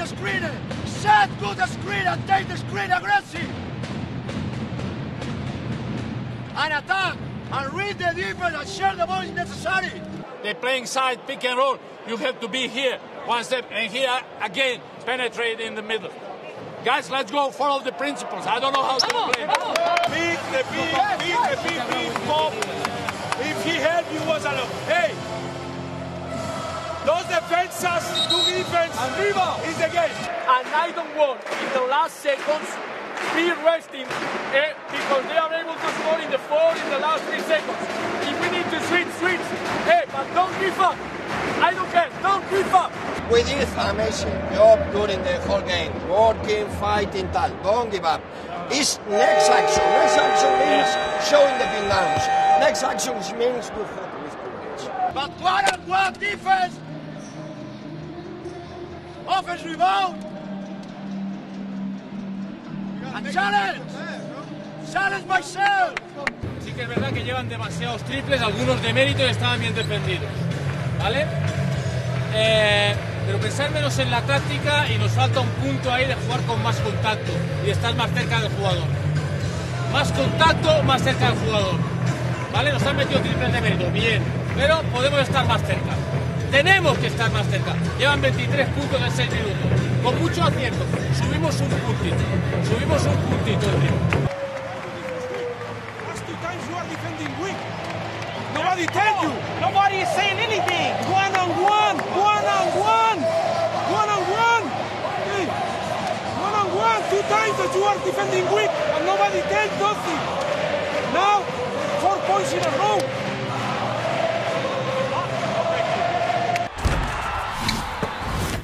the screen, set to the screen and take the screen aggressive. And attack, and read the defense and share the ball if necessary. They're playing side, pick and roll. You have to be here, one step, and here again, penetrate in the middle. Guys, let's go follow the principles. I don't know how to play. Big, pop. If he helped you, was alone. Hey, those defensas do defense. Arriba is the game. And I don't want, in the last seconds, be resting because they are able to score in the last 3 seconds. If we need to switch. Hey, but don't give up. I don't care. Don't give up. We did an amazing job during the whole game. Working, fighting, tal. Don't give up. It's next action. Next action means showing the big downs. Next action means do hot with courage. But one defense. Offense rebound. And challenge. Challenge myself. Sí que es verdad que llevan demasiados triples, algunos de mérito y estaban bien defendidos. ¿Vale? Pero pensar menos en la táctica y nos falta un punto ahí de jugar con más contacto y de estar más cerca del jugador. Más contacto, más cerca del jugador. ¿Vale? Nos han metido triples de mérito, bien, pero podemos estar más cerca. Tenemos que estar más cerca. Llevan 23 puntos en 6 minutos. Con mucho acierto. Subimos un puntito. Nobody tell you. Nobody is saying anything. One on one. Hey, one on one. 2 times that you are defending weak, and nobody tells nothing. Now, 4 points in a row.